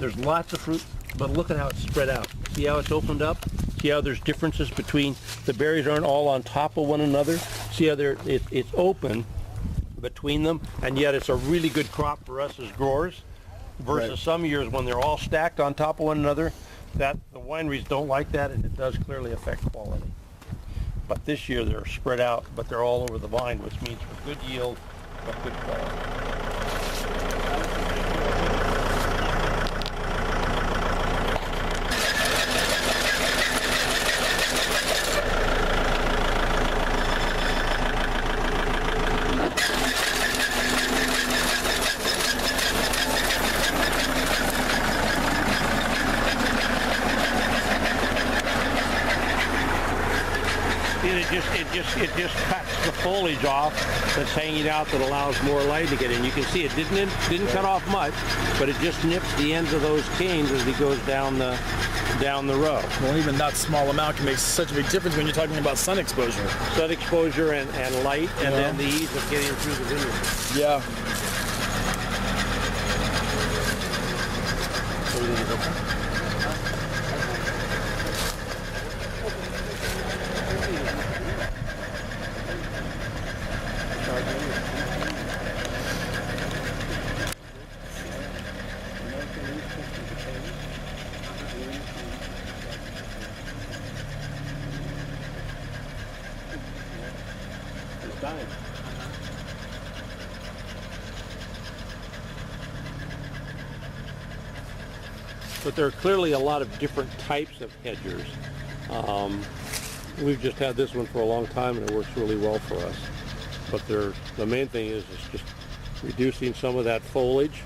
There's lots of fruit, but look at how it's spread out. See how it's opened up? See how there's differences between, the berries aren't all on top of one another? See how it's open between them, and yet it's a really good crop for us as growers versus some years when they're all stacked on top of one another. That the wineries don't like that, and it does clearly affect quality. But this year they're spread out, but they're all over the vine, which means for good yield, but good quality. It just cuts the foliage off that's hanging out that allows more light to get in. You can see it didn't cut off much, but it just nips the ends of those canes as he goes down the row. Well, even that small amount can make such a big difference when you're talking about sun exposure. Sun exposure and light, and then the ease of getting through the vineyard. Yeah. But there are clearly a lot of different types of hedgers. We've just had this one for a long time, and it works really well for us. But the main thing is just reducing some of that foliage,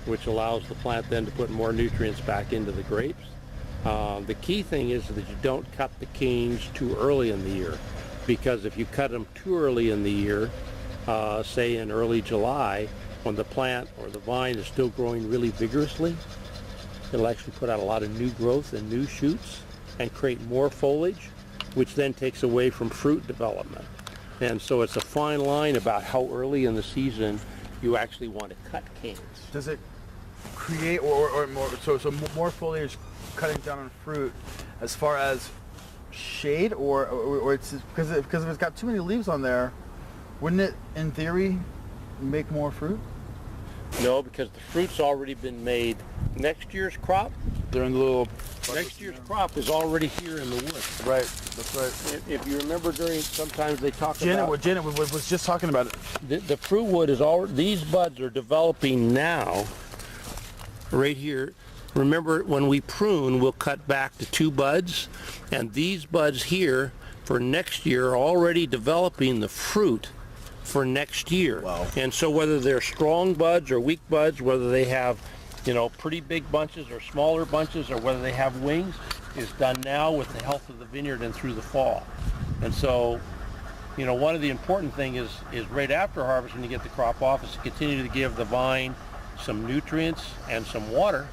which allows the plant then to put more nutrients back into the grapes. The key thing is that you don't cut the canes too early in the year, because if you cut them too early in the year, say in early July, when the plant or the vine is still growing really vigorously, it'll actually put out a lot of new growth and new shoots and create more foliage, which then takes away from fruit development. And so it's a fine line about how early in the season you actually want to cut canes. Does it create or more so more foliage cutting down on fruit as far as shade or it's because if it's got too many leaves on there, wouldn't it in theory make more fruit? No, because the fruit's already been made. Next year's crop, They're in the little... next year's crop is already here in the woods. Right, that's right. If you remember sometimes they talk about... Janet was just talking about it. The fruit wood is already, these buds are developing now, right here. Remember, when we prune, we'll cut back to 2 buds, and these buds here for next year are already developing the fruit for next year. Wow. And so whether they're strong buds or weak buds, whether they have, pretty big bunches or smaller bunches, or whether they have wings, is done now with the health of the vineyard and through the fall. And so, one of the important things is right after harvest, when you get the crop off, is to continue to give the vine some nutrients and some water,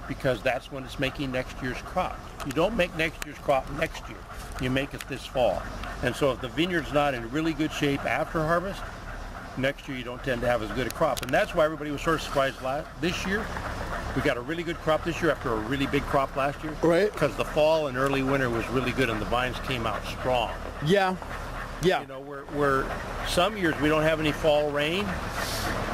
because that's when it's making next year's crop. You don't make next year's crop next year. You make it this fall. And so if the vineyard's not in really good shape after harvest, next year you don't tend to have as good a crop. And that's why everybody was sort of surprised this year. We got a really good crop this year after a really big crop last year. Right. Because the fall and early winter was really good and the vines came out strong. Yeah. Yeah. Where some years we don't have any fall rain.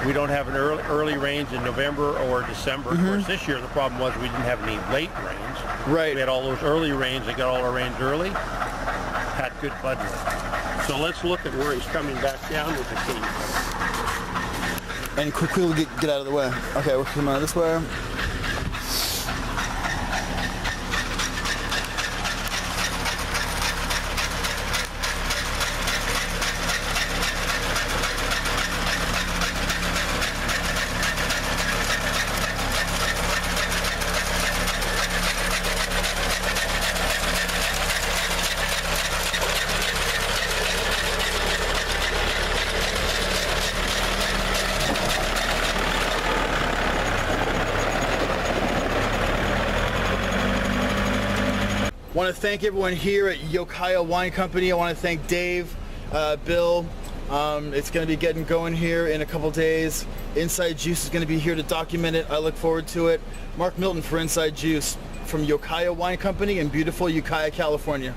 We don't have an early rains in November or December. Of course, this year the problem was we didn't have any late rains. Right. We had all those early rains. They got all our rains early. Had good bud rate. So let's look at where he's coming back down with the cane. And quickly get out of the way. Okay, we're coming out this way. I want to thank everyone here at Yokayo Wine Company. I want to thank Dave, Bill, It's going to be getting going here in a couple days. Inside Juice is going to be here to document it. I look forward to it. Mark Milton for Inside Juice from Yokayo Wine Company in beautiful Ukiah, California.